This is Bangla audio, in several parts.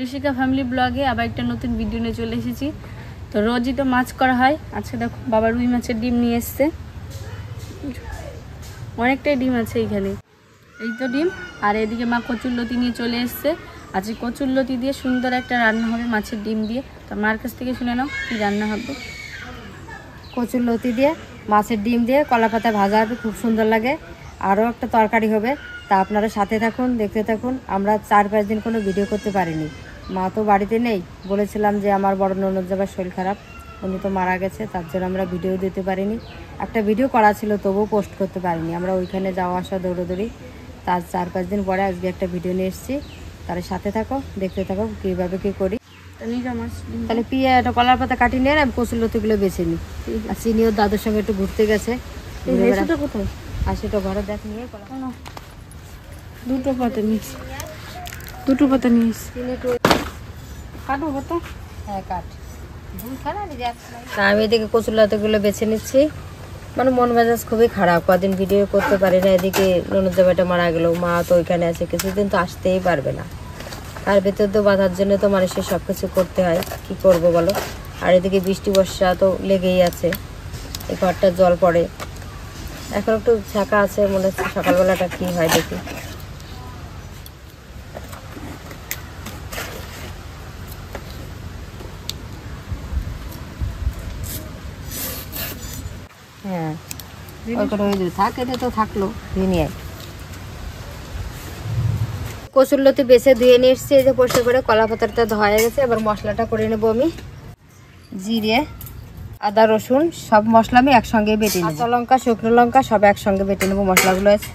ঋষিকা ফ্যামিলি ব্লগে আবার একটা নতুন ভিডিও নিয়ে চলে এসেছি। তো রোজই তো মাছ করা হয়। আজকে দেখো বাবা রুই মাছের ডিম নিয়ে এসছে, অনেকটাই ডিম আছে এইখানে, এই তো ডিম। আর এদিকে মা কচুরলতি নিয়ে চলে এসছে। আজকে কচুরলতি দিয়ে সুন্দর একটা রান্না হবে মাছের ডিম দিয়ে। তো মার কাছ থেকে শুনে নাও কি রান্না হবে। কচুরলতি দিয়ে মাছের ডিম দিয়ে কলা পাতা ভাজা হবে, খুব সুন্দর লাগে। আরও একটা তরকারি হবে, তা আপনারা সাথে থাকুন, দেখতে থাকুন। আমরা 4-5 দিন কোনো ভিডিও করতে পারিনি, মা তো বাড়িতে নেই। বলেছিলাম যে আমার বড় ননদ যাবার শরীর খারাপ, উনি তো মারা গেছে, তার জন্য আমরা ভিডিও দিতে পারিনি। একটা ভিডিও করা ছিল তবুও পোস্ট করতে পারিনি, আমরা ওইখানে যাওয়া আসা দৌড়োদৌড়ি। তার 4-5 দিন পরে আজকে একটা ভিডিও নিয়ে এসেছি। তাহলে সাথে থাকো, দেখতে থাকো কীভাবে কী করি। তাহলে একটা কলার পাতা কাটিয়ে নিয়ে আমি কচুরলতিগুলো বেছে নিই। আর চিনিও দাদুর সঙ্গে একটু ঘুরতে গেছে। কোথায়? আর সেটা ঘরে দেখ নিয়ে দুটো পাতা নিয়েছি, কাটো পাতা। হ্যাঁ কাট। তা আমি এদিকে কচুরলতিগুলো বেছে নিচ্ছি। মানে মন মেজাজ খুবই খারাপ, কদিন ভিডিও করতে পারি না। এদিকে ননদ জামাইটা মারা গেল, মা তো ওইখানে আছে, কিছুদিন তো আসতেই পারবে না। তার ভেতর তো বাঁধার জন্য তো মানুষের সব কিছু করতে হয়, কি করব বলো। আর এদিকে বৃষ্টি বর্ষা তো লেগেই আছে, এই ঘরটা জল পড়ে। এখন একটু ছাকা আছে, মনে হচ্ছে সকালবেলাটা কি হয় দেখি। হ্যাঁ থাক, এটা তো থাকলো, ধুয়ে নিয়ে। কচুরলতি বেছে ধুয়ে নিয়ে এসছি, এই যে পরিষ্কার করে। কলা পাতাটা ধোয়া গেছে, এবার মশলাটা করে নেবো আমি। জিরে, আদা, রসুন সব মশলা আমি একসঙ্গে বেটে নেবো। কাঁচা লঙ্কা, শুকনো লঙ্কা সব একসঙ্গে বেটে নেবো মশলাগুলো আছে।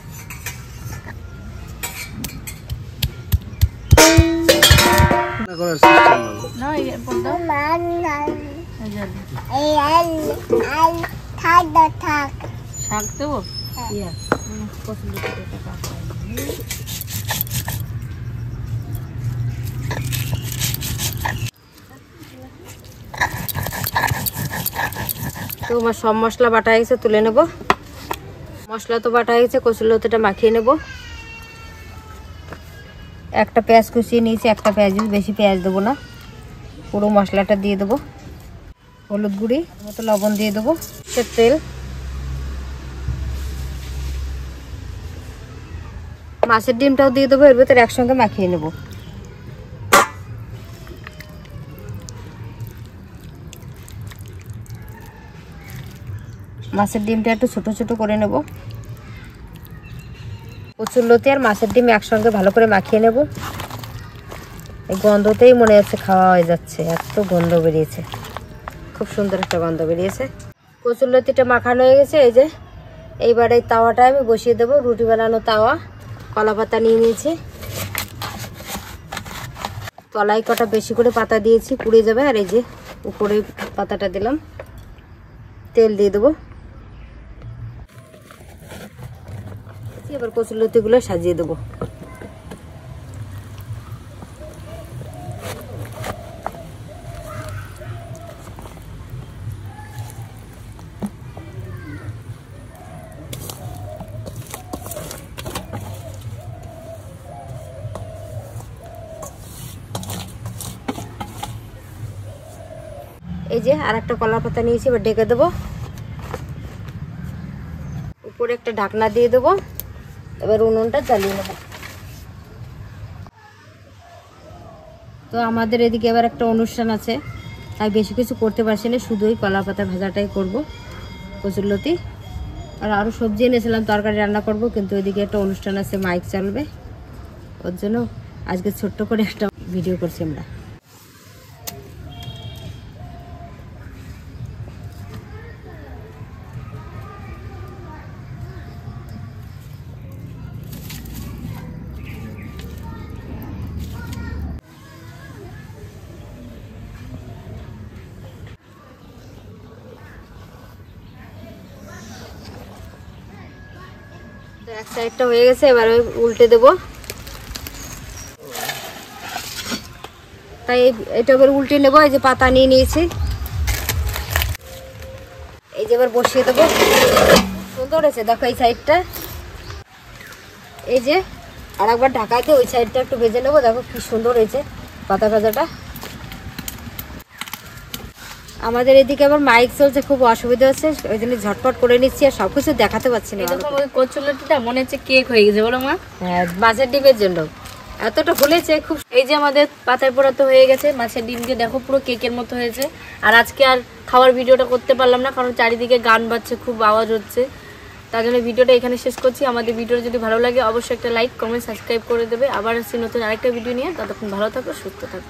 শাক দেবো। তো আমার সব মশলা বাটা হয়ে গেছে, তুলে নেব। মশলা তো বাটা হয়ে গেছে, কচুরলতিটা মাখিয়ে নেব। একটা পেঁয়াজ কুচিয়ে নিয়েছি, একটা পেঁয়াজ, বেশি পেঁয়াজ দেবো না, পুরো মশলাটা দিয়ে দেবো। হলুদ গুঁড়ি মতো লবণ দিয়ে দেবো, তেল, মাছের ডিমটাও দিয়ে দেবো এর ভেতরে, একসঙ্গে মাখিয়ে নেব। মাছের ডিমটা একটু ছোট ছোট করে নেব। কচুরলতি আর মাছের ডিম একসঙ্গে ভালো করে মাখিয়ে নেব। এই গন্ধতেই মনে হচ্ছে খাওয়া হয়ে যাচ্ছে, এত গন্ধ বেরিয়েছে, খুব সুন্দর একটা গন্ধ বেরিয়েছে। কচুরলতিটা মাখানো হয়ে গেছে। এই যে এইবার এই তাওয়াটা আমি বসিয়ে দেবো, রুটি বানানো তাওয়া। কলা পাতা নিয়ে নিয়েছি, তলায় কটা বেশি করে পাতা দিয়েছি, পুড়ে যাবে। আর এই যে উপরে পাতাটা দিলাম, তেল দিয়ে দেবো। এবার কচুরলতিগুলো সাজিয়ে দেবো। এই যে আর একটা কলা পাতা নিয়েছি, এবার ঢেকে দেবো। উপরে একটা ঢাকনা দিয়ে দেবো। এবার উনুনটা জ্বালিয়ে নেব। তো আমাদের এদিকে এবার একটা অনুষ্ঠান আছে, তাই বেশি কিছু করতে পারছি না, শুধু ওই কলা পাতা ভাজাটাই করবো, কচুরলতি। আর আরও সবজি এনেছিলাম, তরকারি রান্না করব, কিন্তু ওইদিকে একটা অনুষ্ঠান আছে, মাইক চলবে, ওর জন্য আজকে ছোট্ট করে একটা ভিডিও করছি আমরা। এক সাইডটা হয়ে গেছে, এবার উল্টে দেব। তাই এটা এবার উল্টে নেবো। এই যে পাতা নিয়ে নিয়েছি, এই যে এবার বসিয়ে দেবো। সুন্দর হয়েছে দেখো এই সাইডটা। এই যে আর একবার ঢাকা দিয়ে ওই সাইডটা একটু ভেজে নেবো। দেখো কি সুন্দর হয়েছে, পাতা ভাজাটা। আমাদের এদিকে আবার মাইক চলছে, খুব অসুবিধা হচ্ছে, ওই জন্য ঝটপট করে নিচ্ছি আর সবকিছু দেখাতে পারছি না। এরকম ওই কচুরলতিটা মনে হচ্ছে কেক হয়ে গেছে, বলো মা? হ্যাঁ, মাছের ডিমের জন্য এতটা ফুলেছে খুব। এই যে আমাদের পাতার পোড়া তো হয়ে গেছে, মাছের ডিম দিয়ে দেখো পুরো কেকের মতো হয়েছে। আর আজকে আর খাওয়ার ভিডিওটা করতে পারলাম না, কারণ চারিদিকে গান বাজছে, খুব আওয়াজ হচ্ছে, তার জন্য ভিডিওটা এখানে শেষ করছি। আমাদের ভিডিওটা যদি ভালো লাগে অবশ্যই একটা লাইক, কমেন্ট, সাবস্ক্রাইব করে দেবে। আবার আসছি নতুন আরেকটা ভিডিও নিয়ে, ততক্ষণ ভালো থাকো, সুস্থ থাকো।